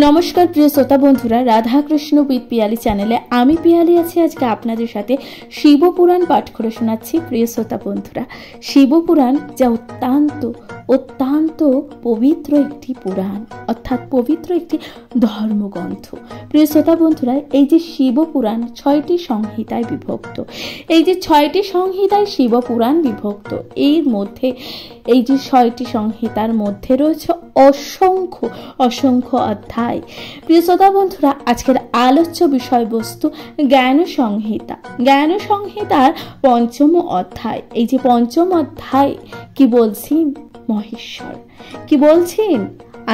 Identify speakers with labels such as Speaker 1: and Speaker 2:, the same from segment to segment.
Speaker 1: নমস্কার প্রিয় শ্রোতা বন্ধুরা, রাধাকৃষ্ণ উইথ পিয়ালি চ্যানেলে আমি পিয়ালি আছি। আজকে আপনাদের সাথে শিবপুরাণ পাঠ করে শোনাচ্ছি। প্রিয় শ্রোতা বন্ধুরা, শিবপুরাণ যা অত্যন্ত পবিত্র একটি পুরাণ, অর্থাৎ পবিত্র একটি ধর্মগ্রন্থ। প্রিয় শ্রোতা বন্ধুরা, এই যে শিবপুরাণ 6টি সংহিতায় বিভক্ত। এই যে 6টি সংহিতায় শিবপুরাণ বিভক্ত, এর মধ্যে এই যে 6টি সংহিতার মধ্যে রয়েছে অসংখ্য অধ্যায়। প্রিয় শ্রোতা বন্ধুরা, আজকের আলোচ্য বিষয়বস্তু জ্ঞান সংহিতা। জ্ঞান সংহিতার 5ম অধ্যায়। এই যে 5ম অধ্যায় কি বলছেন? মহেশ্বর কি বলছেন?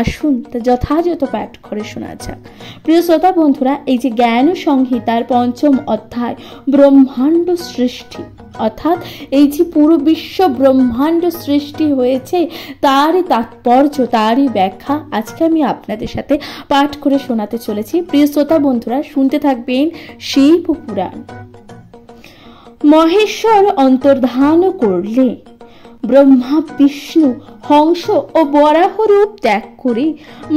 Speaker 1: আসুন তা যথাযথ পাঠ করে শোনা যাক। প্রিয় শ্রোতা বন্ধুরা, এই যে জ্ঞান সংহিতার 5ম অধ্যায় ব্রহ্মাণ্ড সৃষ্টি, অর্থাৎ এই যে পুরো বিশ্ব ব্রহ্মাণ্ড সৃষ্টি হয়েছে তারই তাৎপর্য, তারই ব্যাখ্যা আজকে আমি আপনাদের সাথে পাঠ করে শোনাতে চলেছি। প্রিয় শ্রোতা বন্ধুরা, শুনতে থাকবেন শিবপুরাণ। মহেশ্বর অন্তর্ধান করলে ব্রহ্মা বিষ্ণু হংস ও বরাহ রূপ ত্যাগ করে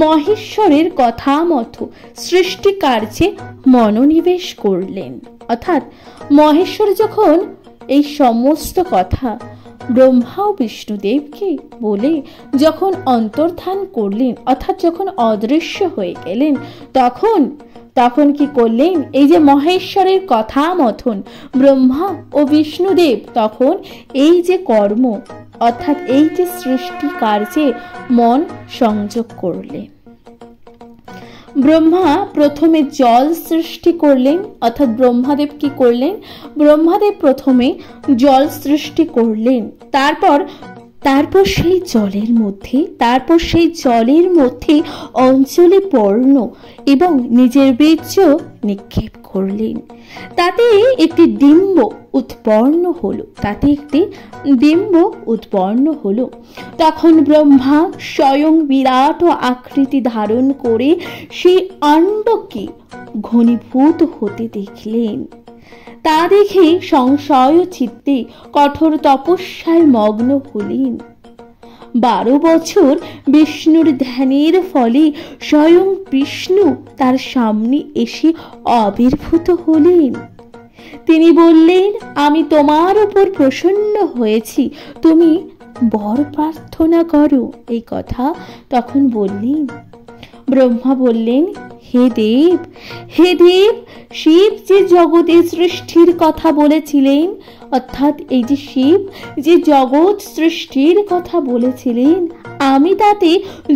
Speaker 1: মহেশ্বরের কথা মতো সৃষ্টি কার্যে মনোনিবেশ করলেন। অর্থাৎ মহেশ্বর যখন এই সমস্ত কথা ব্রহ্মা ও বিষ্ণুদেবকে বলে যখন অন্তর্ধান করলেন, অর্থাৎ যখন অদৃশ্য হয়ে গেলেন, তখন কি করলেন? এই যে মহেশ্বরের কথা মতন ব্রহ্মা ও বিষ্ণুদেব তখন এই যে কর্ম, অর্থাৎ এই যে সৃষ্টি কার্যে মন সংযোগ করলেন। ব্রহ্মা প্রথমে জল সৃষ্টি করলেন, অর্থাৎ ব্রহ্মাদেব কি করলেন? ব্রহ্মাদেব প্রথমে জল সৃষ্টি করলেন। তারপর সেই জলের মধ্যে অঞ্জলি পর্ণ এবং নিজের বীর্য নিক্ষেপ করলেন। তাতে একটি ডিম্ব উৎপন্ন হলো। তখন ব্রহ্মা স্বয়ং বিরাট আকৃতি ধারণ করে সেই অণ্ডকে ঘনীভূত হতে দেখলেন। তা দেখে সংশয় চিত্তে কঠোর তপস্যায় মগ্ন হলেন। 12 বছর বিষ্ণুর ধ্যানের ফলে স্বয়ং বিষ্ণু তার সামনে এসে আবির্ভূত হলেন। তিনি বললেন, আমি তোমার উপর প্রসন্ন হয়েছি, তুমি বর প্রার্থনা করো। এই কথা তখন বললেন। ব্রহ্মা বললেন, হে দেব, শিব যে জগতের সৃষ্টির কথা বলেছিলেন, অর্থাৎ এই যে শিব যে জগৎ সৃষ্টির কথা বলেছিলেন, আমি তাতে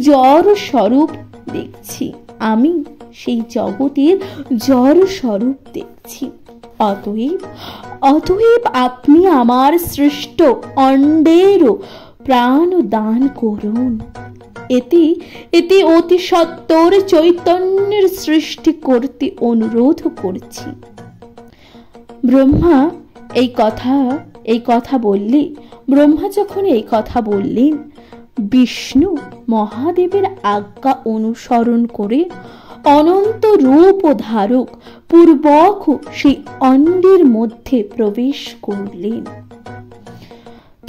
Speaker 1: জড় স্বরূপ দেখছি। আমি সেই জগতের জড় স্বরূপ দেখছি। অতএব আপনি আমার সৃষ্ট অণ্ডেরও প্রাণ দান করুন। এতে অতি সত্বর চৈতন্যের সৃষ্টি করতে অনুরোধ করছি। ব্রহ্মা যখন এই কথা বললেন, বিষ্ণু মহাদেবের আজ্ঞা অনুসরণ করে অনন্ত রূপ ও ধারক পূর্বক সেই অণ্ডের মধ্যে প্রবেশ করলেন।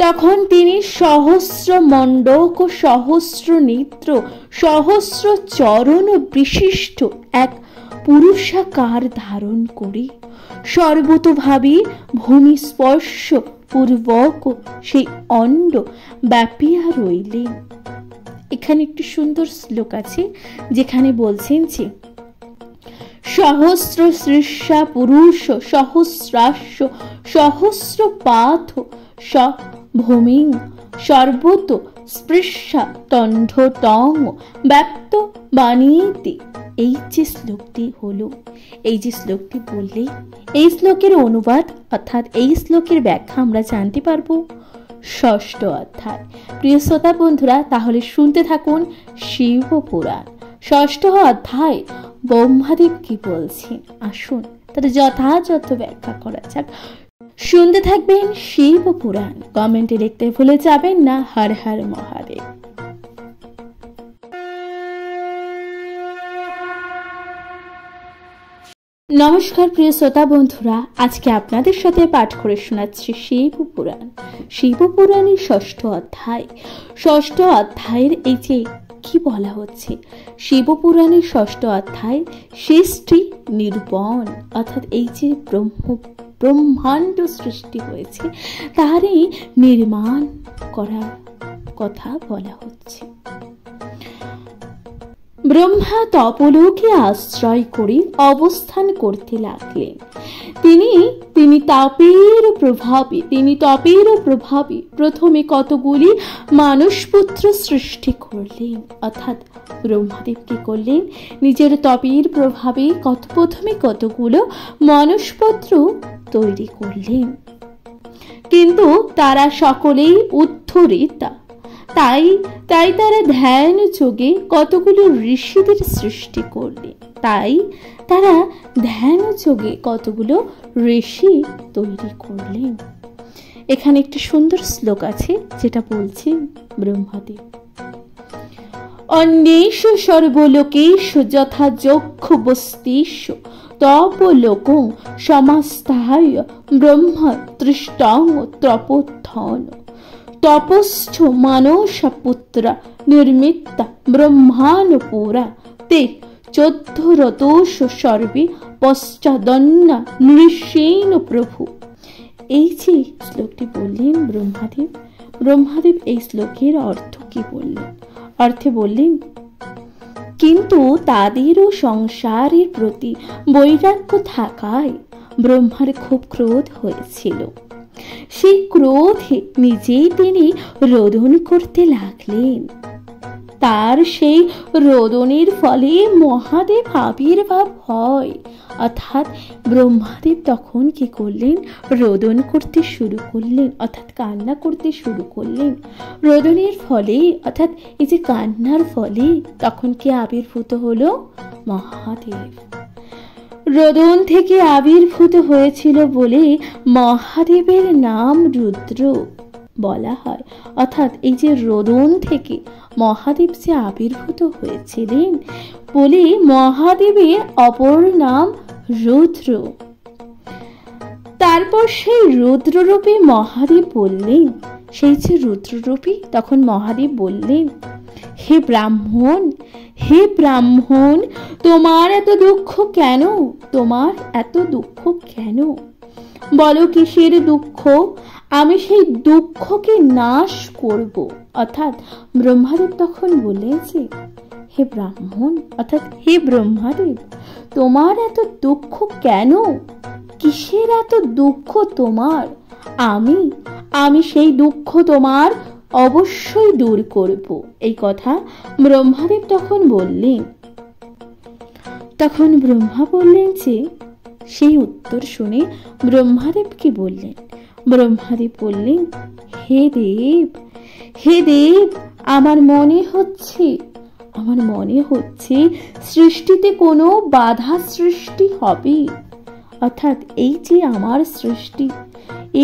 Speaker 1: তখন তিনি সহস্র মণ্ডক ও সহস্র নেত্র, সহস্র চরণ বিশিষ্ট এক পুরুষাকার ধারণ করে সর্বতোভাবে ভূমি স্পর্শ পূর্বক সেই অণ্ড ব্যাপিয়া রইলেন। এখানে একটি সুন্দর শ্লোক আছে যেখানে বলছেন যে সহস্র শীর্ষা পুরুষ সহস্রাস্য সহস্র পাথ ভূমিং সর্বত স্পৃশা তণ্ড টং ব্যাপ্ত বাণীতে। এই যে শ্লোকটি হলো, এই যে শ্লোকটি বললে এই শ্লোকের অনুবাদ, অর্থাৎ এই শ্লোকের ব্যাখ্যা আমরা জানতে পারবো 6ষ্ঠ অধ্যায়। প্রিয় শ্রোতা বন্ধুরা, তাহলে শুনতে থাকুন শিবপুরাণ 6ষ্ঠ অধ্যায় ব্রহ্মাদেব কি বলছেন। আসুন তার যথাযথ ব্যাখ্যা করা যাক। শুনতে থাকবেন শিবপুরাণ। কমেন্টে লিখতে ভুলে যাবেন না হর হর মহাদেব। নমস্কার প্রিয় শ্রোতা বন্ধুরা, আজকে আপনাদের সাথে পাঠ করে শোনাচ্ছি শিবপুরাণ। শিবপুরাণের 6ষ্ঠ অধ্যায়। 6ষ্ঠ অধ্যায়ের এই যে কি বলা হচ্ছে? শিবপুরাণের 6ষ্ঠ অধ্যায় সৃষ্টি নিরূপণ, অর্থাৎ এই যে ব্রহ্মাণ্ড সৃষ্টি হয়েছে তারই নির্মাণ করার কথা বলা হচ্ছে। ব্রহ্মা তপলোকে আশ্রয় করে অবস্থান করতে লাগলেন। তিনি তপের প্রভাবে প্রথমে কতগুলি মানুষপুত্র সৃষ্টি করলেন, অর্থাৎ ব্রহ্মাদেব কি করলেন? নিজের তপের প্রভাবে প্রথমে কতগুলো মানুষপুত্র তৈরি করলেন, কিন্তু তারা সকলেই উদ্ধরিতা। তাই তারা ধ্যান যোগে কতগুলো ঋষিদের সৃষ্টি করলেন। তারা ধ্যান যোগে কতগুলো ঋষি তৈরি করলেন। এখানে একটি সুন্দর শ্লোক আছে যেটা বলছে ব্রহ্মদেব, অন্যেষু সর্বলোকেষু যথা যক্ষ বস্তিষু তপলোকং সমাস্থায় ব্রহ্ম তৃষ্টং তপোত্থন তপশ্চ মানসপুত্র নির্মিতা ব্রহ্মানুপুরা তে 14 রতোষু সর্বে পশ্চাদন্না নৃষেণ প্রভু। এই যে শ্লোকটি বললেন ব্রহ্মাদেব এই শ্লোকের অর্থ কি বললেন? অর্থে বললেন, কিন্তু তাদেরও সংসারের প্রতি বৈরাগ্য থাকায় ব্রহ্মার খুব ক্রোধ হয়েছিল। সেই ক্রোধে নিজেই তিনি রোদন করতে লাগলেন। তার সেই রোদনের ফলে মহাদেব আবির্ভাব হয়, অর্থাৎ ব্রহ্মাদেব তখন কি করলেন? রোদন করতে শুরু করলেন, অর্থাৎ কান্না করতে শুরু করলেন। রোদনের ফলে, অর্থাৎ এই যে কান্নার ফলে তখন কি আবির্ভূত হলো? মহাদেব। রোদন থেকে আবির্ভূত হয়েছিল বলে মহাদেবের নাম রুদ্র বলা হয়। অর্থাৎ এই যে রোদন থেকে মহাদেব যে আবির্ভূত হয়েছিলেন বলে মহাদেবের অপর নাম রুদ্র। তারপর সেই রুদ্ররূপে মহাদেব বললেন, সেই যে রুদ্ররূপী, তখন মহাদেব বললেন, হে ব্রাহ্মণ, তোমার এত দুঃখ কেন? বলো কিসের দুঃখ? আমি সেই দুঃখকে নাশ করব। অর্থাৎ ব্রহ্মাদেব তখন বললেন যে, হে ব্রাহ্মণ, অর্থাৎ হে ব্রহ্মাদেব, তোমার এত দুঃখ কেন? কিসের এত দুঃখ তোমার? আমি সেই দুঃখ তোমার অবশ্যই দূর করব। এই কথা ব্রহ্মাদেব তখন বললেন। তখন ব্রহ্মা বললেন যে, সেই উত্তর শুনে ব্রহ্মাদেব কি বললেন? ব্রহ্মাদেব বললেন, হে দেব, আমার মনে হচ্ছে সৃষ্টিতে কোনো বাধা সৃষ্টি হবে। অর্থাৎ এই যে আমার সৃষ্টি,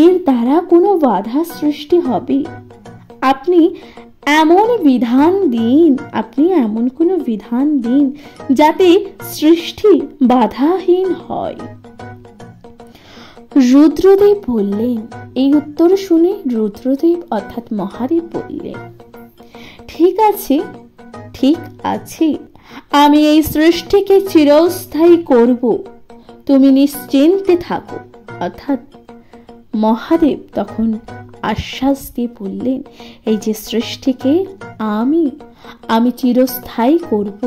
Speaker 1: এর দ্বারা কোনো বাধা সৃষ্টি হবে। আপনি এমন কোনো বিধান দিন যাতে সৃষ্টি বাধাহীন হয়। রুদ্রদেব বললেন। এই উত্তর শুনে রুদ্রদেব অর্থাৎ মহাদেব বললেন, ঠিক আছে, আমি এই সৃষ্টিকে চিরস্থায়ী করব, তুমি নিশ্চিন্তে থাকো। অর্থাৎ মহাদেব তখন আশ্বাস দিয়ে বললেন, এই যে সৃষ্টিকে আমি চিরস্থায়ী করব,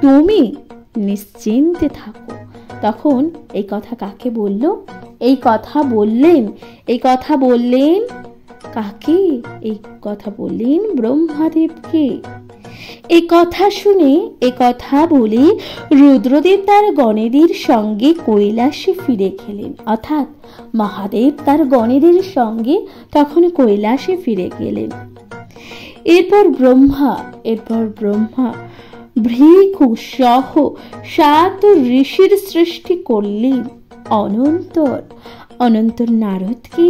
Speaker 1: তুমি নিশ্চিন্তে থাকো। তখন এই কথা কাকে বলল? এই কথা বললেন কাকে? এই কথা বললেন ব্রহ্মাদেবকে। এই কথা বলে রুদ্রদেব তার গণেদের সঙ্গে কৈলাসে ফিরে গেলেন। অর্থাৎ মহাদেব তার গণেদের সঙ্গে তখন কৈলাসে ফিরে গেলেন। এরপর ব্রহ্মা ভৃগু সহ 7 ঋষির সৃষ্টি করলেন। অনন্তর নারদকে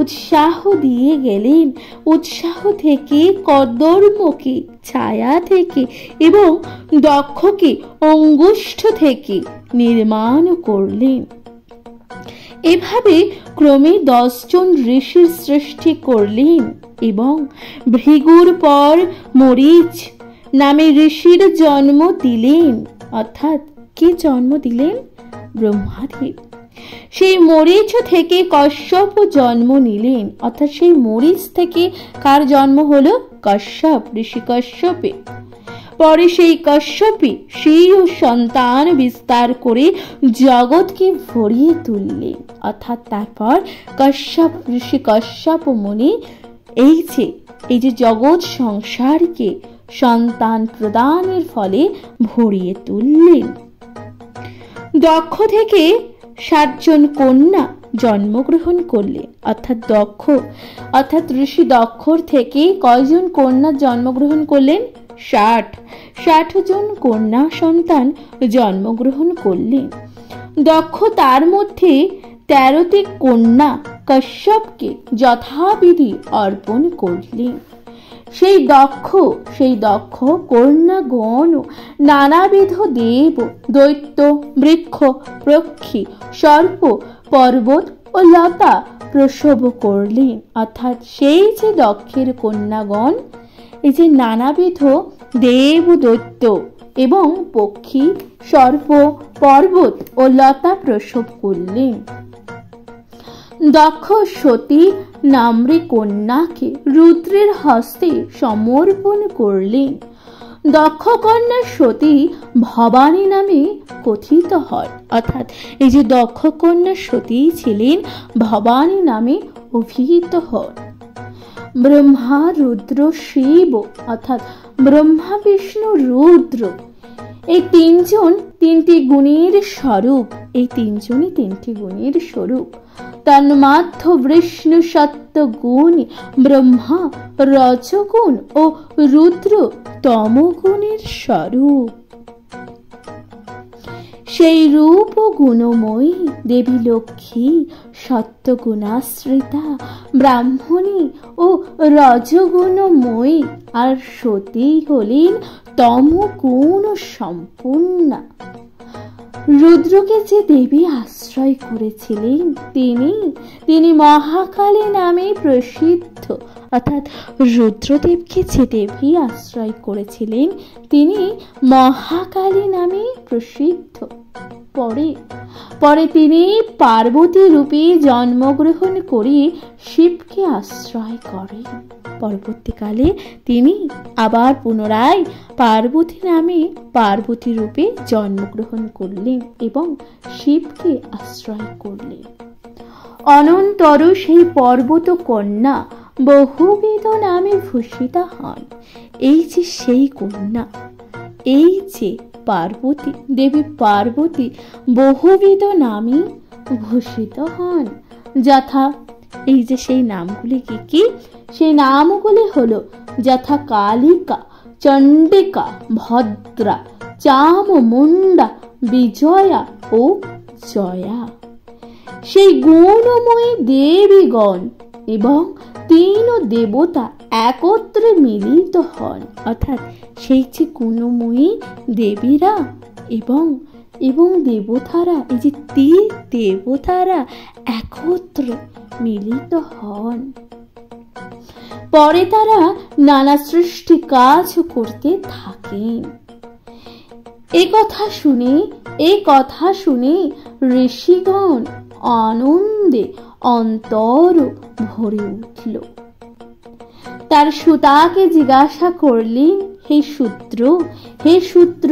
Speaker 1: উৎসাহ দিয়ে গেলেন। উৎসাহ থেকে কর্দমকে ছায়া থেকে এবং দক্ষকে অঙ্গুষ্ঠ থেকে নির্মাণ করলেন। এভাবে ক্রমে 10 জন ঋষির সৃষ্টি করলেন এবং ভৃগুর পর মরিচ, নামে ঋষির জন্ম দিলেন। অর্থাৎ কে জন্ম দিলেন? ব্রহ্মাদেব। সেই মরিচ থেকে কশ্যপ জন্ম নিলেন। অর্থাৎ সেই মরিচ থেকে কার জন্ম হলো? কশ্যপ, ঋষি কশ্যপে। পরে সেই কশ্যপই সেই সন্তান বিস্তার করে জগৎকে ভরিয়ে তুললেন। অর্থাৎ তারপর কশ্যপ, ঋষি কশ্যপ মুনি এই যে জগৎ সংসারকে সন্তান প্রদানের ফলে ভরিয়ে তুললেন। দক্ষ থেকে 7 জন কন্যা জন্মগ্রহণ করলেন। অর্থাৎ ঋষি দক্ষর থেকে কয়জন কন্যা জন্মগ্রহণ করলেন? 60 জন কন্যা সন্তান জন্মগ্রহণ করলেন। দক্ষ তার মধ্যে 13টি কন্যা কশ্যপকে যথাবিধি অর্পণ করলেন। সেই দক্ষ কন্যাগণ নানাবিধ দেব, দৈত্য, বৃক্ষ, পক্ষী, সর্প, পর্বত ও লতা প্রসব করলেন। অর্থাৎ সেই যে দক্ষের কন্যাগণ এই যে নানাবিধ দেব, দৈত্য এবং পক্ষী, সর্প, পর্বত ও লতা প্রসব করলেন। দক্ষ সতী নাম্রী কন্যাকে রুদ্রের হস্তে সমর্পণ করলেন। দক্ষ কন্যা সতী ভবানী নামে কথিত হয়। অর্থাৎ এই যে দক্ষ কন্যা সতী ছিলেন ভবানী নামে অভিহিত হন। ব্রহ্মা, রুদ্র, শিব অর্থাৎ ব্রহ্মা, বিষ্ণু, রুদ্র এই 3 জন 3টি গুণের স্বরূপ। এই 3 জনই 3টি গুণের স্বরূপ। তন্মাধ্য বিষ্ণু সত্যগুণ, ব্রহ্মা রজগুণ ও রুদ্র তমগুণের স্বরূপ। সেই রূপ ও গুণময়ী দেবী লক্ষ্মী সত্যগুণাশ্রিতা ব্রাহ্মণী ও রজগুণময়ী, আর সতী হলেন তমগুণ সম্পূর্ণা। রুদ্রকে যে দেবী আশ্রয় করেছিলেন তিনি মহাকালী নামে প্রসিদ্ধ। অর্থাৎ রুদ্রদেবকে যে দেবী আশ্রয় করেছিলেন তিনি মহাকালী নামে প্রসিদ্ধ। পরে তিনি পার্বতী রূপে জন্মগ্রহণ করে শিবকে আশ্রয় করেন। পরবর্তীকালে তিনি আবার পুনরায় পার্বতী নামে পার্বতী রূপে জন্মগ্রহণ করলেন এবং শিবকে আশ্রয় করলেন। অনন্তর সেই পর্বত কন্যা বহুবিধ নামে ভূষিতা হন। এই যে সেই কন্যা, এই যে পার্বতী, দেবী পার্বতী বহুবিধ নামে ভূষিত হন। যথা এই যে সেই নামগুলি কি? সেই নামগুলি হলো যথা কালিকা, চণ্ডিকা, ভদ্রা, চামুণ্ডা, বিজয়া ও জয়া। সেই গুণময়ী দেবীগণ এবং 3 দেবতা একত্রে মিলিত হন। অর্থাৎ সেই যে গুণময়ী দেবীরা এবং দেবতারা, এই যে 3 দেবতারা একত্রে মিলিত হন। পরে তারা নানা সৃষ্টি কাজ করতে থাকেন। এই কথা শুনে ঋষিগণ আনন্দে অন্তর ভরে উঠল। তার সুতাকে জিজ্ঞাসা করলেন, হে শূদ্র,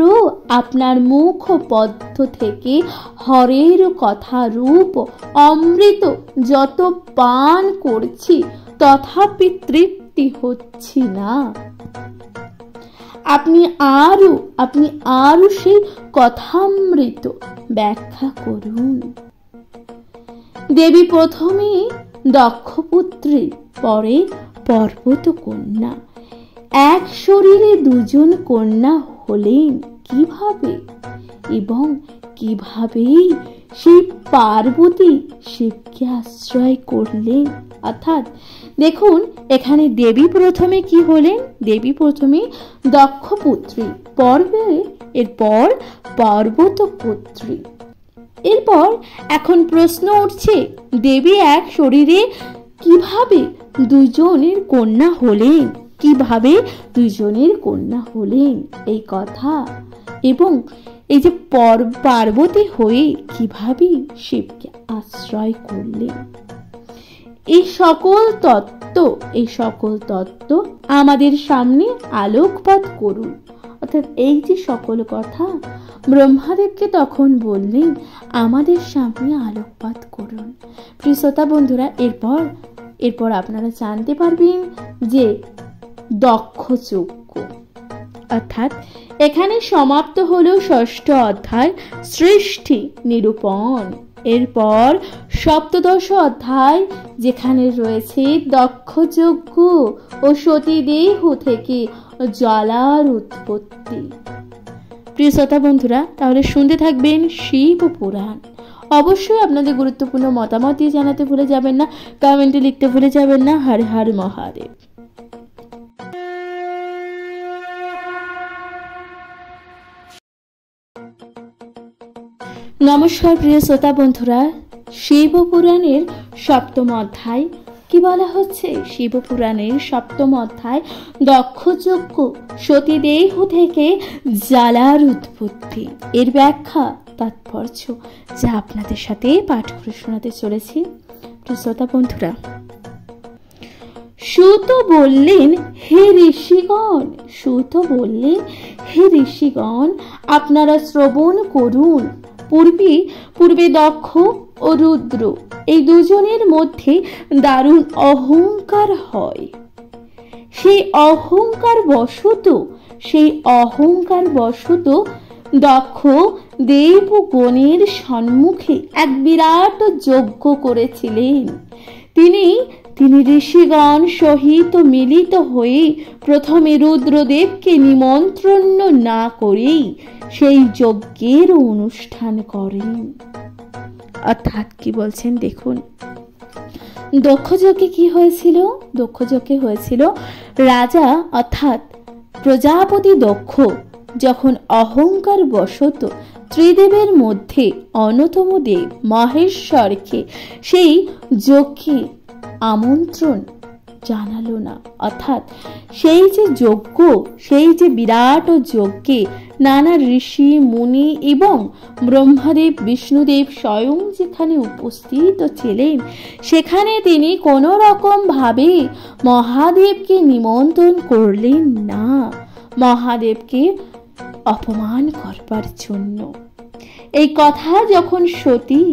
Speaker 1: আপনার মুখ পদ্ম থেকে হরের কথা রূপ অমৃত যত পান করছি তথাপি তৃপ্তি হচ্ছে না। আপনি আরো সেই কথামৃত ব্যাখ্যা করুন। দেবী প্রথমে দক্ষপুত্রী, পরে পর্বত কন্যা। এক শরীরে 2 জন কন্যা হলেন কিভাবে? এবং কিভাবেই সেই পার্বতী শিবকে আশ্রয় করলেন? অর্থাৎ দেখুন এখানে দেবী প্রথমে কি হলেন? দেবী প্রথমে দক্ষপুত্রী, এরপর পর্বতপুত্রী। এরপর এখন প্রশ্ন উঠছে, দেবী এক শরীরে কিভাবে 2 জনের কন্যা হলেন? কিভাবে দুইজনের কন্যা হলেন এই কথা, এবং এই যে পার্বতী হয়ে কিভাবে শিবকে আশ্রয় করলেন, এই সকল তত্ত্ব আমাদের সামনে আলোকপাত করুন। অর্থাৎ এই যে সকল কথা ব্রহ্মাদেবকে তখন বললেন, আমাদের সামনে আলোকপাত করুন। প্রিয় শ্রোতা বন্ধুরা, এরপর আপনারা জানতে পারবেন যে দক্ষ যজ্ঞ, অর্থাৎ এখানে সমাপ্ত হলো 6ষ্ঠ অধ্যায় সৃষ্টি নিরূপণ। এরপর ৭ম অধ্যায়, যেখানে রয়েছে দক্ষ যজ্ঞ ও সতীদেহ থেকে জ্বালার উৎপত্তি। প্রিয় শ্রোতা বন্ধুরা, তাহলে শুনতে থাকবেন শিব পুরাণ। অবশ্যই আপনাদের গুরুত্বপূর্ণ মতামত দিয়ে জানাতে ভুলে যাবেন না, কমেন্টে লিখতে ভুলে যাবেন না। হর হর মহাদেব। নমস্কার প্রিয় শ্রোতা বন্ধুরা, শিব পুরাণের 7ম অধ্যায় কি বলা হচ্ছে? শিব পুরাণের 7ম অধ্যায় দক্ষযজ্ঞ, সতীদেহ থেকে জ্বালার উৎপত্তি, এর ব্যাখ্যা তাৎপর্য যা আপনাদের সাথে পাঠ করে শোনাতে চলেছি। প্রিয় শ্রোতা বন্ধুরা, সুত বললেন, হে ঋষিগণ, আপনারা শ্রবণ করুন। পূর্বে দক্ষ ও রুদ্র এই দুজনের মধ্যে দারুণ অহংকার হয়। সেই অহংকার বশত দক্ষ দেবগণের সম্মুখে এক বিরাট যজ্ঞ করেছিলেন। তিনি ঋষিগণ সহিত মিলিত হয়ে প্রথমে রুদ্রদেবকে নিমন্ত্রণ না করেই সেই যজ্ঞের অনুষ্ঠান করেন। অর্থাৎ কি বলছেন দেখুন, দক্ষযজ্ঞে কি হয়েছিল? দক্ষযজ্ঞে হয়েছিল রাজা অর্থাৎ প্রজাপতি দক্ষ যখন অহংকার বশত ত্রিদেবের মধ্যে অন্যতম দেব মহেশ্বরকে সেই যজ্ঞে আমন্ত্রণ জানালো না। অর্থাৎ সেই যে যজ্ঞ, সেই যে বিরাট যজ্ঞে নানা ঋষি মুনি এবং ব্রহ্মাদেব বিষ্ণুদেব স্বয়ং যেখানে উপস্থিত ছিলেন, সেখানে তিনি কোনো রকম ভাবে মহাদেবকে নিমন্ত্রণ করলেন না, মহাদেবকে অপমান করবার জন্য। এই কথা যখন সতী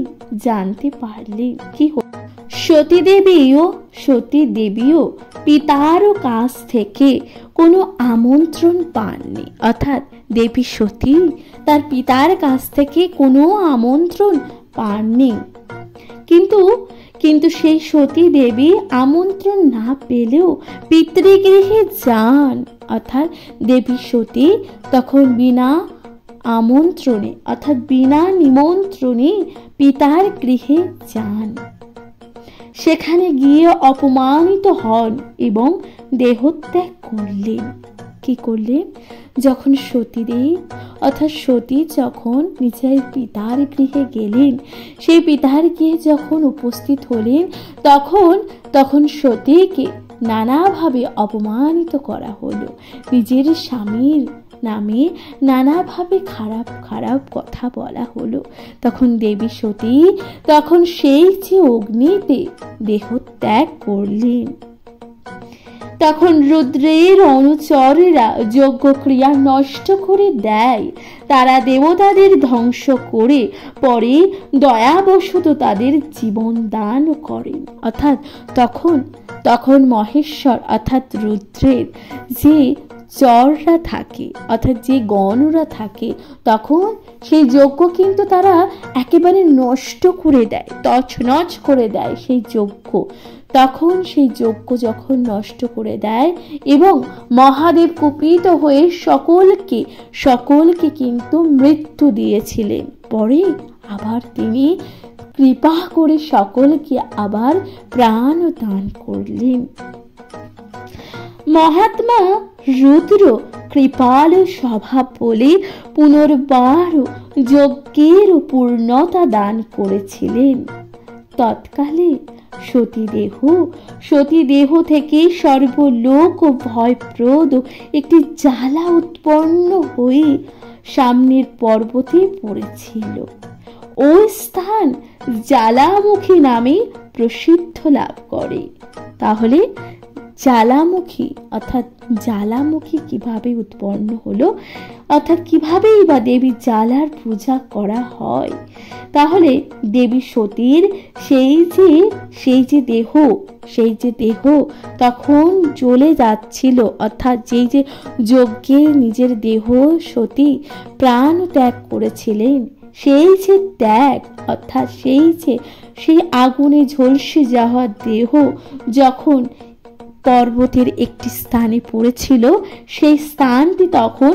Speaker 1: জানতে পারলেন, কি সতী দেবীও পিতার কাছ থেকে কোনো আমন্ত্রণ পাননি। অর্থাৎ দেবী সতী তার পিতার কাছ থেকে কোনো আমন্ত্রণ পাননি। কিন্তু সেই সতী দেবী আমন্ত্রণ না পেলেও পিতৃগৃহে যান। অর্থাৎ দেবী সতী তখন বিনা আমন্ত্রণে অর্থাৎ বিনা নিমন্ত্রণে পিতার গৃহে যান। সেখানে গিয়ে অপমানিত হন এবং দেহত্যাগ করলেন। কি করলেন? যখন সতীদেব অর্থাৎ সতী যখন নিজের পিতার গৃহে গেলেন, সেই পিতার গৃহে যখন উপস্থিত হলেন, তখন সতীকে নানাভাবে অপমানিত করা হলো। নিজের স্বামীর নামে নানাভাবে খারাপ কথা বলা হলো। তখন দেবী সতী তখন সেই যে অগ্নিতে দেহত্যাগ করলেন। তখন রুদ্রের অনুচরেরা যজ্ঞ ক্রিয়া নষ্ট করে দেয়। তারা দেবতাদের ধ্বংস করে পরে দয়াবশত তাদের জীবন দান করেন। অর্থাৎ তখন মহেশ্বর অর্থাৎ রুদ্রের যে চররা থাকে অর্থাৎ যে গণরা থাকে, তখন সেই যজ্ঞ কিন্তু তারা একেবারে নষ্ট করে দেয়, তছনছ করে দেয় সেই যজ্ঞ। তখন সেই যজ্ঞ যখন নষ্ট করে দেয় এবং মহাদেব কুপিত হয়ে সকলকে কিন্তু মৃত্যু দিয়েছিলেন। পরে আবার তিনি কৃপা করে সকলকে আবার প্রাণ দান করলেন। মহাত্মা রুদ্র কৃপাল স্বভাব বলে পুনর্বার যজ্ঞের পূর্ণতা দান করেছিলেন। তৎকালে সতী দেহ থেকে সর্বলোক ও ভয়প্রদ একটি জ্বালা উৎপন্ন হয়ে সামনের পর্বতে পড়েছিল। ওই স্থান জ্বালামুখী নামে প্রসিদ্ধ লাভ করে। তাহলে জ্বালামুখী অর্থাৎ জ্বালামুখী কিভাবে উৎপন্ন হলো, অর্থাৎ কিভাবেই বা দেবী জ্বালার পূজা করা হয়। তাহলে দেবী সতীর সেই যে দেহ তখন জ্বলে যাচ্ছিল, অর্থাৎ যেই যে যজ্ঞে নিজের দেহ সতী প্রাণ ত্যাগ করেছিলেন, সেই যে ত্যাগ অর্থাৎ সেই আগুনে ঝলসে যাওয়া দেহ যখন পর্বতের একটি স্থানে পড়েছিল, সেই স্থানটি তখন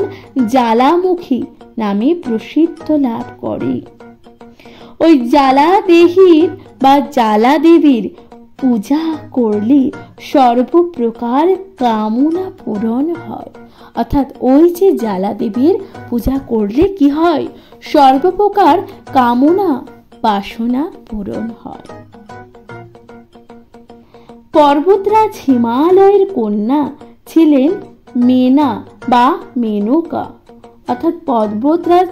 Speaker 1: জ্বালামুখী নামে প্রসিদ্ধ লাভ করে। ওই জ্বালাদেহীর বা জ্বালা দেবীর পূজা করলে সর্বপ্রকার কামনা পূরণ হয়। অর্থাৎ ওই যে জ্বালা দেবীর পূজা করলে কি হয়, সর্বপ্রকার কামনা বাসনা পূরণ হয়। পর্বতরাজ হিমালয়ের কন্যা ছিলেন মেনা বা মেনকা। অর্থাৎ পর্বতরাজ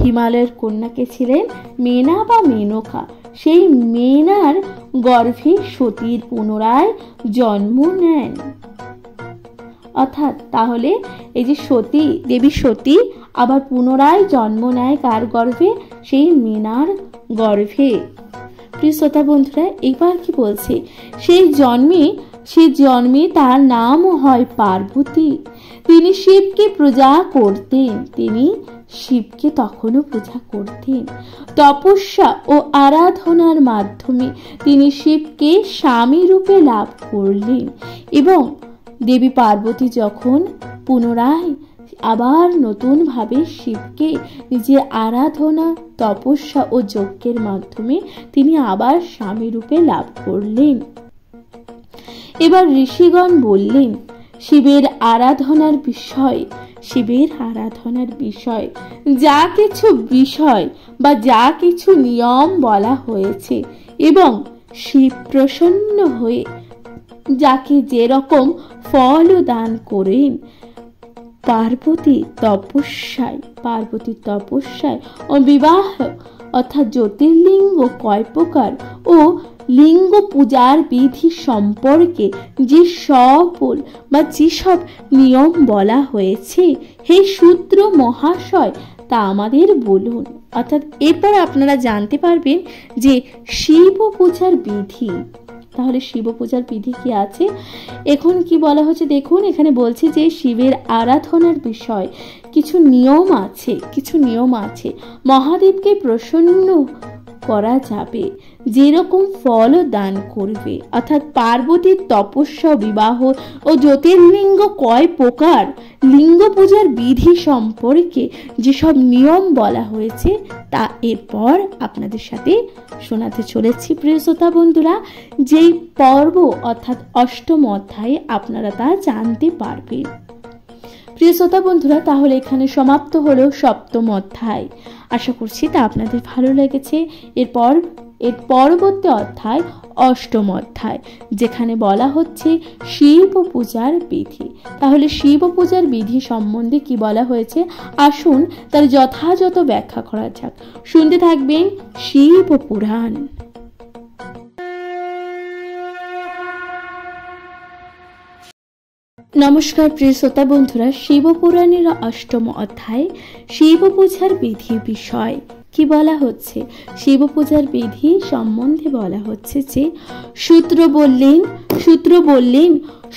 Speaker 1: হিমালয়ের কন্যাকে ছিলেন মেনা বা মেনকা। সেই মেনার গর্ভে সতীর পুনরায় জন্ম নেন। অর্থাৎ তাহলে এই যে দেবী সতী আবার পুনরায় জন্ম নেয় কার গর্ভে, সেই মেনার গর্ভে। প্রিয় শ্রোতা বন্ধুরা, এবার কি বলছে, সেই জন্মে তার নামও হয় পার্বতী। তিনি শিবকে পূজা করতেন। তপস্যা ও আরাধনার মাধ্যমে তিনি শিবকে স্বামী রূপে লাভ করলেন। এবং দেবী পার্বতী যখন পুনরায় আবার নতুন ভাবে শিবকে নিজের আরাধনা, তপস্যা ও যজ্ঞের মাধ্যমে তিনি আবার স্বামী রূপে লাভ করলেন। এবার ঋষিগণ বললেন, শিবের আরাধনার বিষয় যা কিছু বিষয় বা যা কিছু নিয়ম বলা হয়েছে এবং শিব প্রসন্ন হয়ে যাকে যেরকম ফল দান করেন, পার্বতী তপস্যায় ও বিবাহ অর্থাৎ জ্যোতির্লিঙ্গ কয় প্রকার ও লিঙ্গ পূজার বিধি সম্পর্কে যে যেসব নিয়ম বলা হয়েছে, হে শূদ্র মহাশয় তা আমাদের বলুন। অর্থাৎ এরপর আপনারা জানতে পারবেন যে শিব পূজার বিধি। তাহলে শিব পূজার বিধি কি আছে, এখন কি বলা হচ্ছে দেখুন। এখানে বলছে যে শিবের আরাধনার বিষয় কিছু নিয়ম আছে। মহাদেবকে প্রসন্ন করা যাবে যেরকম ফল দান করবে। অর্থাৎ পার্বতীর তপস্যা, বিবাহ ও জ্যোতির্লিঙ্গ কয় প্রকার, লিঙ্গ পূজার বিধি সম্পর্কে যেসব নিয়ম বলা হয়েছে তা এরপর আপনাদের সাথে শোনাতে চলেছি। প্রিয় শ্রোতা বন্ধুরা, যেই পর্ব অর্থাৎ অষ্টম অধ্যায়ে আপনারা তা জানতে পারবেন। প্রিয় শ্রোতা বন্ধুরা, তাহলে এখানে সমাপ্ত হলো সপ্তম অধ্যায়। আশা করছি তা আপনাদের ভালো লেগেছে। এর পরবর্তী অধ্যায় অষ্টম অধ্যায়, যেখানে বলা হচ্ছে শিব পূজার বিধি। তাহলে শিব পূজার বিধি সম্বন্ধে কি বলা হয়েছে, আসুন তার যথাযথ ব্যাখ্যা করা যাক। শুনতে থাকবেন শিব পুরাণ। নমস্কার প্রিয় শ্রোতা বন্ধুরা, শিব পুরাণের অষ্টম অধ্যায় শিব পূজার বিধি বিষয় কি বলা হচ্ছে। শিব পূজার বিধি সম্বন্ধে বলা হচ্ছে যে সূত্র বললেন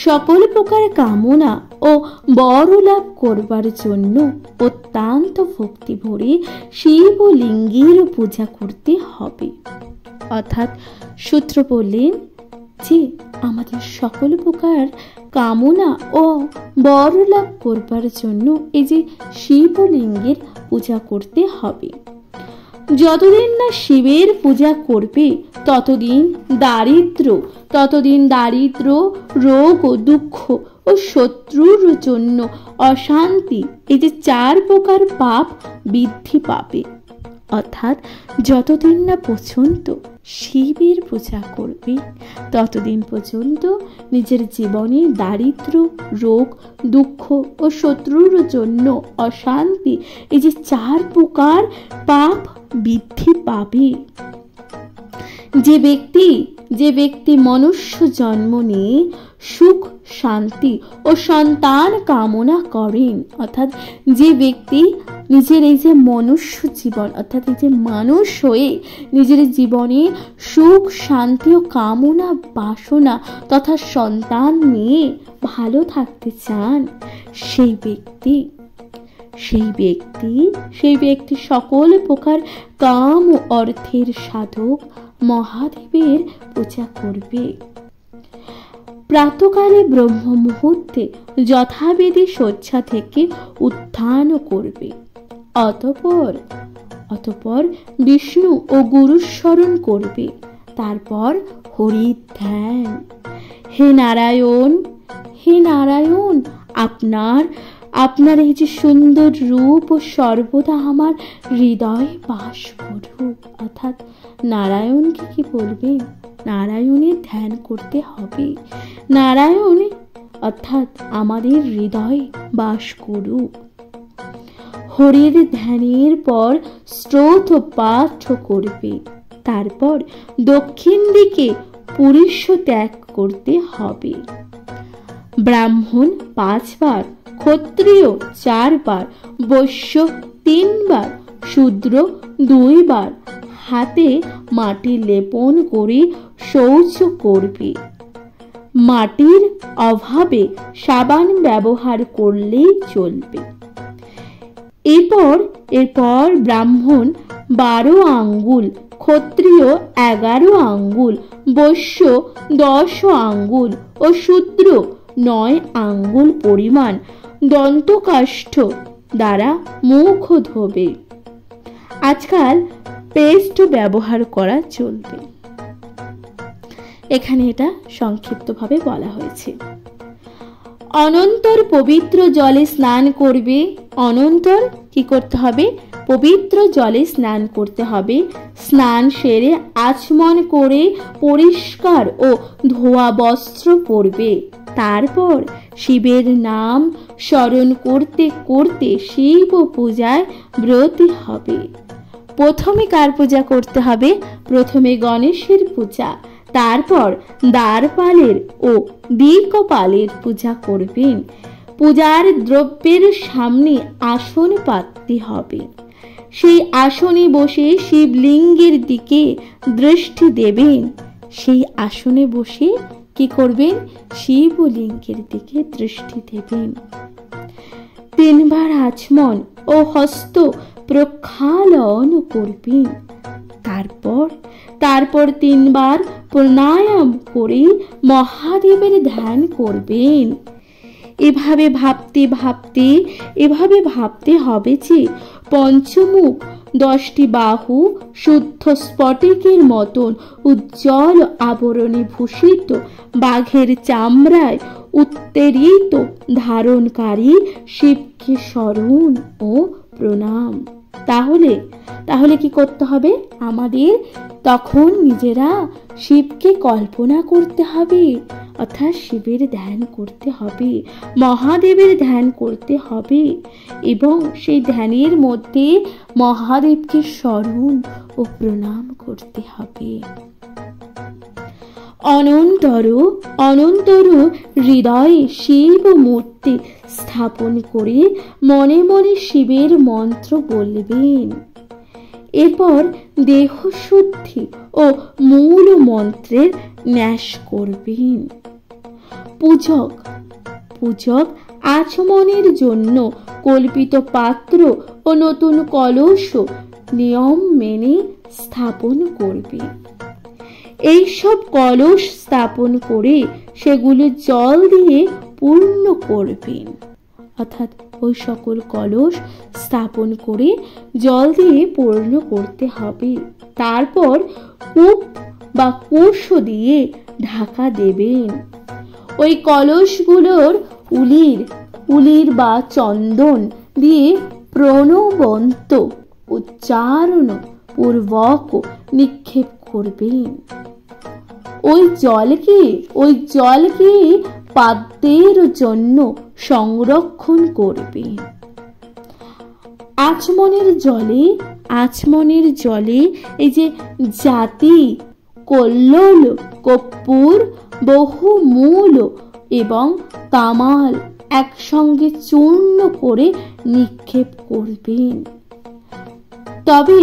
Speaker 1: সকল প্রকার কামনা ও বর লাভ করবার জন্য অত্যন্ত ভক্তি ভরে শিবলিঙ্গের পূজা করতে হবে। অর্থাৎ সূত্র বললেন যে আমাদের সকল প্রকার কামনা ও বর লাভ করবার জন্য এই যে শিবলিঙ্গের পূজা করতে হবে। যতদিন না শিবের পূজা করবে ততদিন দারিদ্র, রোগ ও দুঃখ ও শত্রুর জন্য অশান্তি, এই যে 4 প্রকার পাপ বৃদ্ধি পাবে। অর্থাৎ যতদিন না পর্যন্ত শিবের পূজা করবে ততদিন পর্যন্ত নিজের জীবনে দারিদ্র, রোগ, দুঃখ ও শত্রুর জন্য অশান্তি, এই যে 4 প্রকার পাপ বৃদ্ধি পাবে। যে ব্যক্তি মনুষ্য জন্ম নিয়ে সুখ, শান্তি ও সন্তান কামনা করেন, অর্থাৎ যে ব্যক্তি নিজের এই যে মনুষ্য জীবন অর্থাৎ এই যে মানুষ হয়ে নিজের জীবনে সুখ, শান্তি ও কামনা বাসনা তথা সন্তান নিয়ে ভালো থাকতে চান, সেই ব্যক্তি সকল প্রকার কাম ও অর্থের সাধক মহাদেবের পূজা করবে। প্রাতকালে ব্রহ্ম মুহূর্তে যথাবিধি শয্যা থেকে উত্থান করবে। অতঃপর বিষ্ণু ও গুরু স্মরণ করবে। তারপর হরির ধ্যান। হে নারায়ণ, আপনার এই যে সুন্দর রূপ ও সর্বদা আমার হৃদয়ে বাস করুক। অর্থাৎ নারায়ণকে কি বলবে? নারায়ণের ধ্যান করতে হবে। নারায়ণ অর্থাৎ আমাদের হৃদয়ে বাস করুক। হরির ধ্যানের পর স্তোত্র পাঠ করবে। তারপর দক্ষিণ দিকে পুরুষ ত্যাগ করতে হবে। ব্রাহ্মণ 5 বার, ক্ষত্রিয় 4 বার, বৈশ্য 3 বার, শূদ্র 2 বার হাতে মাটি লেপন করে শৌচ করবে। মাটির অভাবে সাবান ব্যবহার করলেই চলবে। এরপর ব্রাহ্মণ 12 আঙ্গুল, ক্ষত্রিয় 11 আঙ্গুল, বৈশ্য 10 আঙ্গুল ও শূদ্র 9 আঙ্গুল পরিমাণ দন্তকাষ্ঠ দ্বারা মুখ ধোবে। আজকাল পেস্ট ব্যবহার করা চলবে। এখানে এটা সংক্ষিপ্তভাবে বলা হয়েছে। অনন্তর পবিত্র জলে স্নান করবে। অনন্তর কি করতে হবে? পবিত্র জলে স্নান করতে হবে। স্নান সেরে আচমন করে পরিষ্কার ও ধোয়া বস্ত্র পরবে। তারপর শিবের নাম স্মরণ করতে করতে শিব পূজায় ব্রতী হবে। প্রথমে কার পূজা করতে হবে? প্রথমে গণেশের পূজা, তারপর দ্বারপালের ও দিকপালের পূজা করবেন। পূজার দ্রব্যের সামনে আসন পাততে হবে। সেই আসনে বসে শিবলিঙ্গের দিকে দৃষ্টি দেবেন। সেই আসনে বসে কি করবেন? শিবলিঙ্গের দিকে দৃষ্টি দেবেন। 3 বার আচমন ও হস্ত প্রক্ষালন করবেন। তারপর 3 বার প্রাণায়াম করে মহাদেবের ধ্যান করবেন। এভাবে ভাবতে হবে যে পঞ্চমুখ, 10টি বাহু শুদ্ধ স্ফটিকের মতন উজ্জ্বল আবরণে ভূষিত, বাঘের চামড়ায় উত্তেরিত ধারণকারী শিবকে স্মরণ ও প্রণাম। তাহলে কি করতে হবে? আমাদের তখন নিজেরা শিবকে কল্পনা করতে হবে, অর্থাৎ শিবের ধ্যান করতে হবে, মহাদেবের ধ্যান করতে হবে এবং সেই ধ্যানের মধ্যে মহাদেবকে স্মরণ ও প্রণাম করতে হবে। অনন্তর হৃদয়ে শিব মূর্তি স্থাপন করে মনে মনে শিবের মন্ত্র বলবেন। এরপর দেহ শুদ্ধি ও মূল মন্ত্রের ন্যাস করবেন। পূজক আচমনের জন্য কল্পিত পাত্র ও নতুন কলস নিয়ম মেনে স্থাপন করবে। এইসব কলস স্থাপন করে সেগুলো জল দিয়ে পূর্ণ করবেন। অর্থাৎ ওই সকল কলস স্থাপন করে জল দিয়ে পূর্ণ করতে হবে। তারপর কূপ বা কোষ দিয়ে ঢাকা দেবেন। ওই কলসগুলোর উলির বা চন্দন দিয়ে প্রণবন্ত উচ্চারণ পূর্বক নিক্ষেপ করবেন। ওই জলকে পাদ্যের জন্য সংরক্ষণ করবেন। আচমনের জলে এই যে জাতি, কল্লোল, কর্পূর, বহুমূল এবং তামাল একসঙ্গে চূর্ণ করে নিক্ষেপ করবেন। তবে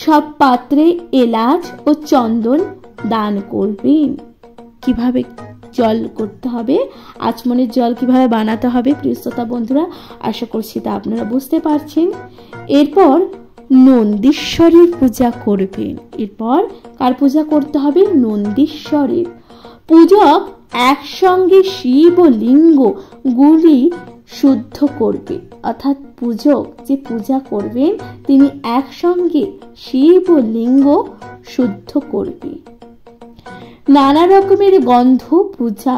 Speaker 1: সব পাত্রে এলাচ ও চন্দন দান করবেন। কিভাবে জল করতে হবে, আচমনের জল কিভাবে বানাতে হবে প্রিয় শ্রোতা বন্ধুরা, আশা করছি তা আপনারা বুঝতে পারছেন। এরপর নন্দীশ্বরের পূজা করবেন। এরপর কার পূজা করতে হবে? নন্দীশ্বরের। পূজক একসঙ্গে শিব লিঙ্গ গুলি শুদ্ধ করবে, অর্থাৎ পূজক যে পূজা করবেন তিনি একসঙ্গে শিব লিঙ্গ শুদ্ধ করবে। নানা রকমের গন্ধ, পূজা,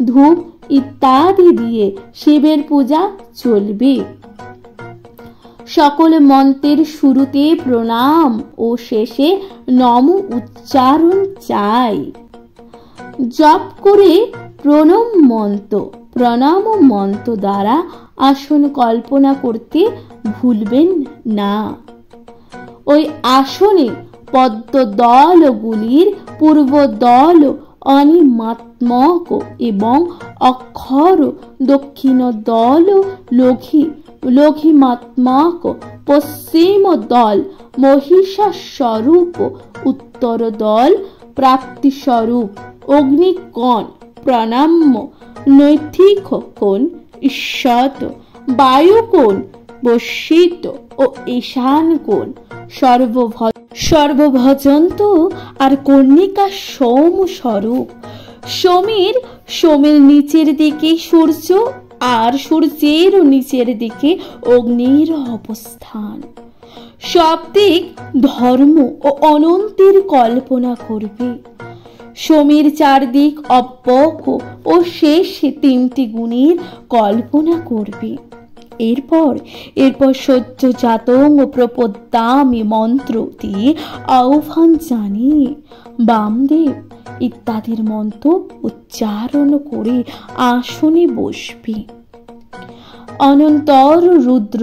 Speaker 1: ধূপ ইত্যাদি দিয়ে শিবের পূজা চলবে। সকল মন্ত্রের শুরুতে প্রণাম ও শেষে নম উচ্চারণ চাই। জপ করে প্রণাম মন্ত্র দ্বারা আসন কল্পনা করতে ভুলবেন না। ওই আসনে পদ্মদলগুলির পূর্বদল অনিমাত্মক এবং অক্ষর দক্ষিণ দল লঘিমাত্মক, পশ্চিম দল মহিষাস্বরূপ, উত্তর দল প্রাপ্তিস্বরূপ, অগ্নিকোণ প্রণাম্য, নৈতিক কোণ ঈষৎ, বায়ুকোণ বর্ষিত ও ঈশান কোণ সর্বভজন্ত, আর কর্ণিকা সোম স্বরূপ। সোমের নিচের দিকে সূর্য আর সূর্যের নিচের দিকে অগ্নির অবস্থান। সব দিক ধর্ম ও অনন্তের কল্পনা করবে। সোমের চারদিক অব্যক ও শেষ তিনটি গুণের কল্পনা করবে। এরপর সহ্য জাতং ও প্রপদ্যামি মন্ত্র দিয়ে আহ্বান জানিয়ে বামদেব ইত্যাদির মন্ত্র উচ্চারণ করে আসনে বসবে। অনন্তর রুদ্র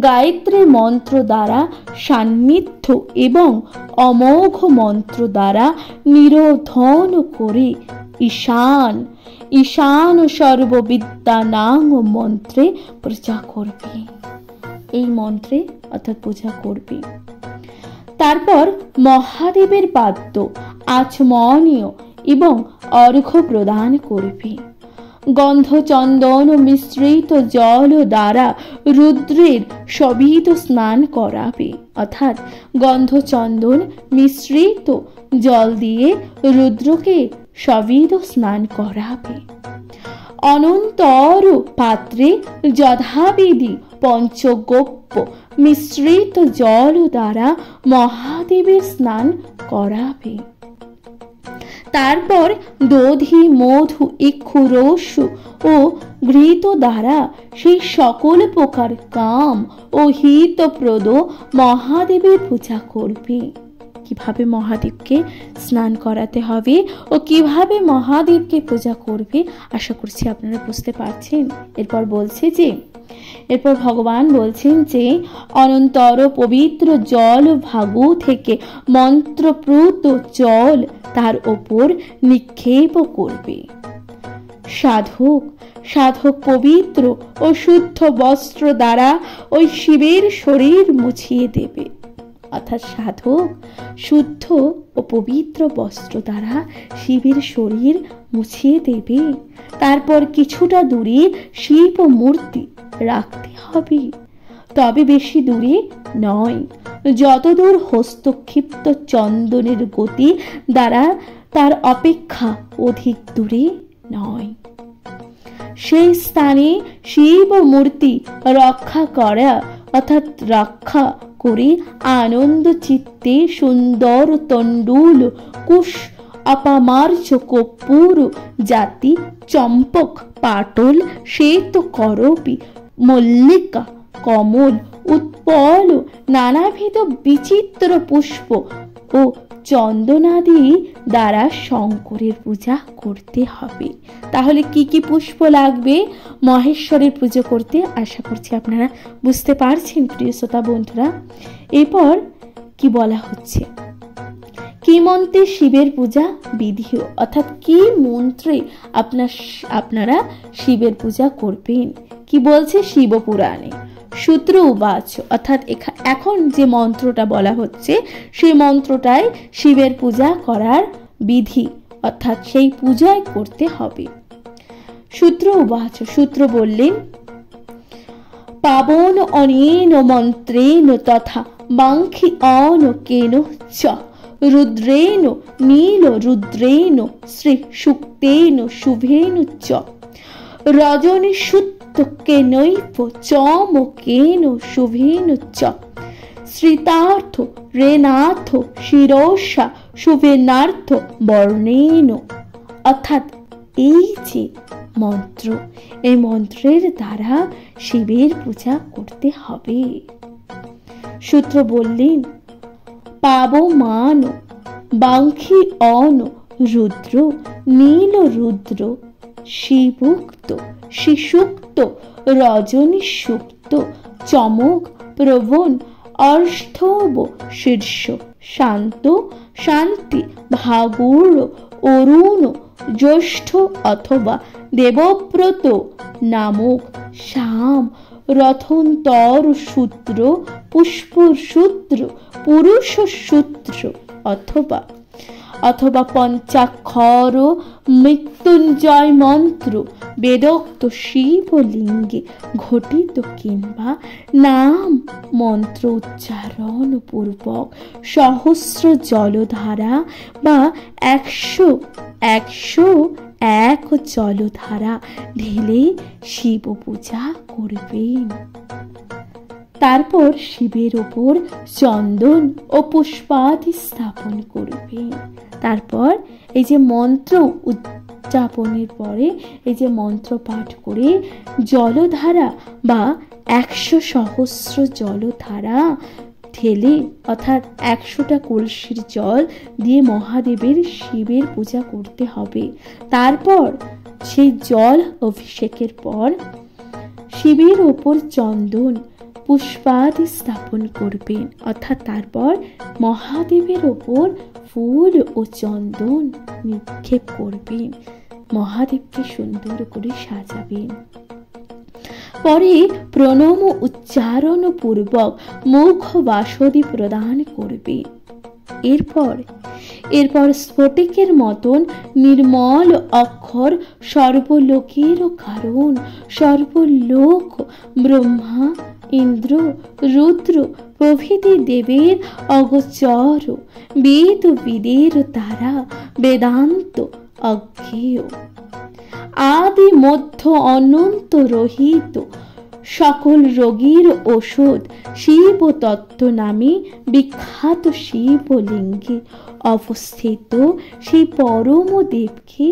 Speaker 1: গায়ত্রী মন্ত্র দ্বারা সান্নিধ্য এবং অমোঘ মন্ত্র দ্বারা নিরোধন করে ঈশান সর্ববিদ্যা নাং মন্ত্রে পূজা করবে। এই মন্ত্রে অর্থাৎ পূজা করবে। তারপর মহাদেবের পাদ্য আচমনীয় এবং অর্ঘ্য প্রদান করবে। গন্ধ চন্দন মিশ্রিত জল দ্বারা রুদ্রের সবিত স্নান করাবে, অর্থাৎ গন্ধ চন্দন মিশ্রিত জল দিয়ে রুদ্রকে সবিত স্নান করাবে। অনন্তর পাত্রে যথাবিধি পঞ্চগোপ্য মিশ্রিত জল দ্বারা মহাদেবের স্নান করাবে। তারপর দধি, মধু, ইক্ষু রস ও ঘৃত দ্বারা সেই সকল প্রকার কাম ও হিতপ্রদ মহাদেবের পূজা করবে। কিভাবে মহাদেবকে স্নান করাতে হবে ও কিভাবে মহাদেবকে পূজা করবে আশা করছি আপনারা বুঝতে পারছেন। এরপর ভগবান বলছেন যে অনন্তর পবিত্র জল ভাগু থেকে মন্ত্রপ্রুত জল তার ওপর নিক্ষেপ করবে। সাধক পবিত্র ও শুদ্ধ বস্ত্র দ্বারা ওই শিবের শরীর মুছিয়ে দেবে, অর্থাৎ সাধক শুদ্ধ ও পবিত্র বস্ত্র দ্বারা শিবের শরীর মুছিয়ে দেবে। তারপর কিছুটা দূরে শিব মূর্তি রাখতে হবে, তবে বেশি দূরে নয়, যতদূর হস্তক্ষিপ্ত চন্দনের গতি দ্বারা তার অপেক্ষা অধিক দূরে নয়। সেই স্থানে শিব মূর্তি রক্ষা করা, অর্থাৎ রক্ষা করে আনন্দ চিত্তে সুন্দর তণ্ডুল, কুশ, অপামার্য, কর্পূর জাতি, চম্পক, পাটল, শ্বেত করপী, মল্লিকা, কমল, উৎপল, নানাবিধ বিচিত্র পুষ্প ও চন্দনাদি দ্বারা শঙ্করের পূজা করতে হবে। তাহলে কি কি পুষ্প লাগবে মহেশ্বরের পুজো করতে? আশা করছি আপনারা বুঝতে পারছেন প্রিয় শ্রোতা বন্ধুরা। এরপর কি বলা হচ্ছে, কি মন্ত্রে শিবের পূজা বিধি, অর্থাৎ কি মন্ত্রে আপনারা শিবের পূজা করবেন, কি বলছে শিবপুরাণে। সূত্র উবাচ, অর্থাৎ এখন যে মন্ত্রটা বলা হচ্ছে সেই মন্ত্রটাই শিবের পূজা করার বিধি, অর্থাৎ সেই পূজায় করতে হবে। সূত্র উবাচ, সূত্র বললেন, পাবন অনেন মন্ত্রেণ তথা বাঙ্খি অনকেন চ রুদ্রেণ নীল রুদ্রেণ শ্রী সুক্তেন শুভেন চ রজনী কেনৈব চমকেন শুভেন চ শ্রিতার্থ রেনার্থ শিরোষা শুভেনার্থ বর্ণেন। অর্থাৎ এই যে মন্ত্র, এই মন্ত্রের দ্বারা শিবের পূজা করতে হবে। সূত্র বললেন, পাবমান বাঙ্খি অন রুদ্র নীল রুদ্র শিবুক্ত শিশুক্ত রজনী সুক্ত চমক প্রবণ অর্স্থব শীর্ষ শান্ত শান্তি ভাগুর অরুণ জ্যৈষ্ঠ অথবা দেবব্রত নামক শ্যাম রথন্তর সূত্র পুষ্পর সূত্র পুরুষ সূত্র অথবা পঞ্চাক্ষর মৃত্যুঞ্জয় মন্ত্র বেদোক্ত শিবলিঙ্গে ঘটিত কিংবা নাম মন্ত্র উচ্চারণ পূর্বক সহস্র জলধারা বা 101 জলধারা ঢেলে শিব পূজা করবেন। তারপর শিবের ওপর চন্দন ও পুষ্পাদি স্থাপন করবেন। তারপর এই যে মন্ত্র উচ্চাপনের পরে এই যে মন্ত্র পাঠ করে জলধারা বা 100 সহস্র জলধারা ঢেলে, অর্থাৎ 100টা কলসির জল দিয়ে মহাদেবের শিবের পূজা করতে হবে। তারপর সেই জল অভিষেকের পর শিবের ওপর চন্দন পুষ্পাদি স্থাপন করবেন, অর্থাৎ তারপর মহাদেবের ওপর ফুল ও চন্দন নিক্ষেপ করবেন, মহাদেবকে সুন্দর করে সাজাবেন। পরে প্রণম উচ্চারণ পূর্বক মুখ বাসদি প্রদান করবেন। এরপর স্ফটিকের মতন নির্মল অক্ষর সর্বলোকের কারণ সর্বলোক ব্রহ্মা ইন্দ্র রুদ্র প্রভৃতি দেবের অগোচর বেদ বিদের দ্বারা বেদান্ত অজ্ঞেয় আদি মধ্য অনন্ত রহিত সকল রোগীর ঔষধ শিব তত্ত্ব নামে বিখ্যাত শিবলিঙ্গে অবস্থিত সেই পরম দেবকে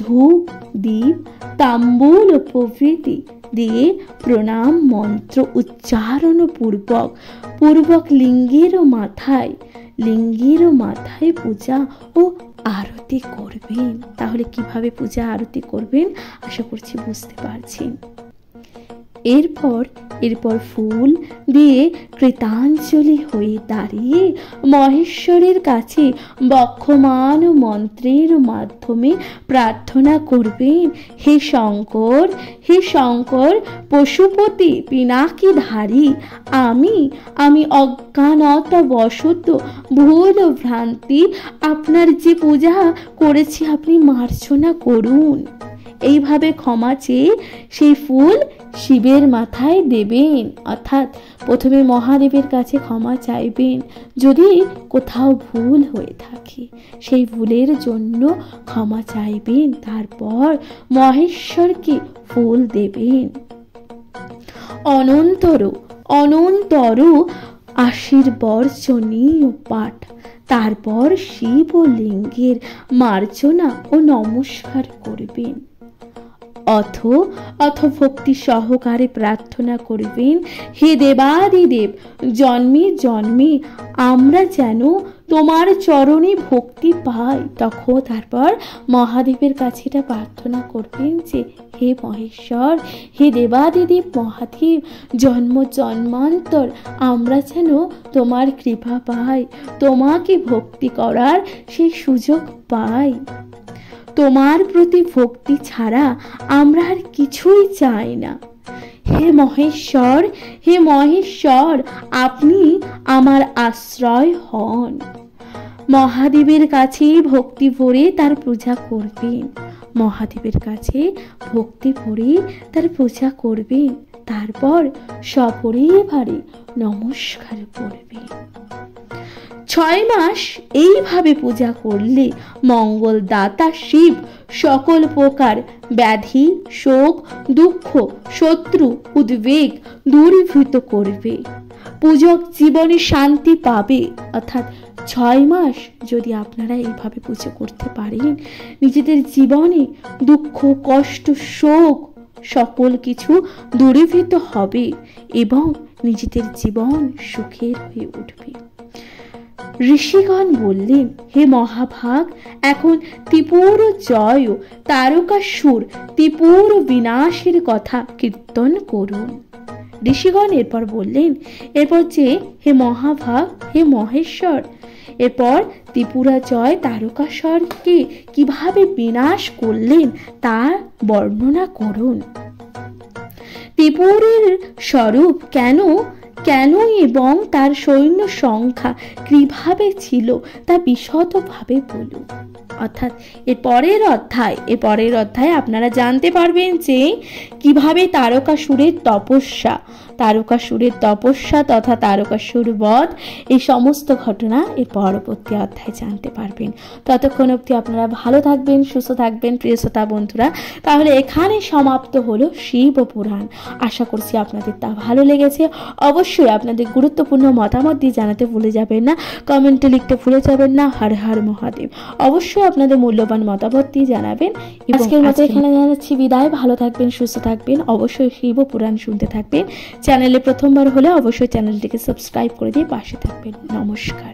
Speaker 1: ধূপ দীপ তাম্বুল প্রভৃতি দিয়ে প্রণাম মন্ত্র উচ্চারণ পূর্বক লিঙ্গের মাথায় পূজা ও আরতি করবেন। তাহলে কিভাবে পূজা আরতি করবেন আশা করছি বুঝতে পারছেন। এরপর ফুল দিয়ে কৃতাঞ্জলি হয়ে দাঁড়িয়ে মহেশ্বরের কাছে বক্ষমান মন্ত্রের মাধ্যমে প্রার্থনা করবেন, হে শঙ্কর পশুপতি পিনাকিধারী, আমি অজ্ঞানতা বশত ভুল ভ্রান্তি আপনার যে পূজা করেছি আপনি মার্জনা করুন। এইভাবে ক্ষমা চেয়ে সেই ফুল শিবের মাথায় দেবেন, অর্থাৎ প্রথমে মহাদেবের কাছে ক্ষমা চাইবেন যদি কোথাও ভুল হয়ে থাকে, সেই ভুলের জন্য ক্ষমা চাইবেন। তারপর মহেশ্বরকে ফুল দেবেন। অনন্তর আশীর্বর্জনীয় পাঠ, তারপর শিবলিঙ্গের মার্জনা ও নমস্কার করবেন। অথ ভক্তি সহকারে প্রার্থনা করবেন, হে দেবাদিদেব, জন্মে জন্মে আমরা যেন তোমার চরণে ভক্তি পাই। তখন তারপর মহাদেবের কাছে এটা প্রার্থনা করবেন যে হে মহেশ্বর, হে দেবাদিদেব মহাদেব, জন্ম জন্মান্তর আমরা যেন তোমার কৃপা পাই, তোমাকে ভক্তি করার সেই সুযোগ পাই। তোমার প্রতি ভক্তি ছাড়া আমরা আর কিছুই চাই না। হে মহেশ্বর, হে মহেশ্বর, আপনি আমার আশ্রয় হন। মহাদেবের কাছে ভক্তি ভরে তার পূজা করবেন, মহাদেবের কাছে ভক্তি ভরে তার পূজা করবেন, তারপর সপরিবারে নমস্কার করবেন। 6 মাস এইভাবে পূজা করলে মঙ্গলদাতা শিব সকল প্রকার ব্যাধি, শোক, দুঃখ, শত্রু, উদ্বেগ দূরীভূত করবে। পূজক জীবনে শান্তি পাবে। অর্থাৎ 6 মাস যদি আপনারা এইভাবে পুজো করতে পারেন, নিজেদের জীবনে দুঃখ, কষ্ট, শোক সকল কিছু দূরীভূত হবে এবং নিজেদের জীবন সুখের হয়ে উঠবে। ঋষিগণ বললেন, হে মহাভাগ, এখন ত্রিপুর জয়, তারকাসুর ত্রিপুর বিনাশের কথা কীর্তন করুন। ঋষিগণ এরপর বললেন, এরপর যে হে মহাভাগ, হে মহেশ্বর, এরপর ত্রিপুরা জয় তারকাসুরকে কিভাবে বিনাশ করলেন তা বর্ণনা করুন। ত্রিপুরের স্বরূপ কেন এবং তার সৈন্য সংখ্যা কিভাবে ছিল তা বিশদভাবে বলুন। অর্থাৎ এর পরের অধ্যায়ে আপনারা জানতে পারবেন যে কিভাবে তারকাসুরের তপস্যা তথা তারকাসুর বধ, এই সমস্ত ঘটনা এর পরবর্তী অধ্যায়ে জানতে পারবেন। ততক্ষণ অবধি আপনারা ভালো থাকবেন, সুস্থ থাকবেন প্রিয় শ্রোতা বন্ধুরা। তাহলে এখানে সমাপ্ত হলো শিব পুরাণ। আশা করছি আপনাদের তা ভালো লেগেছে। অবশ্যই আপনাদের গুরুত্বপূর্ণ মতামত দিয়ে জানাতে ভুলে যাবেন না, কমেন্টে লিখতে ভুলে যাবেন না। হর হর মহাদেব। অবশ্যই আপনাদের মূল্যবান মতামত দিয়ে জানাবেন। আজকের মতো এখানে জানাচ্ছি বিদায়। ভালো থাকবেন, সুস্থ থাকবেন। অবশ্যই শিব পুরাণ শুনতে থাকবেন। চ্যানেলে প্রথমবার হলে অবশ্যই চ্যানেলটিকে সাবস্ক্রাইব করে দিয়ে পাশে থাকবেন। নমস্কার।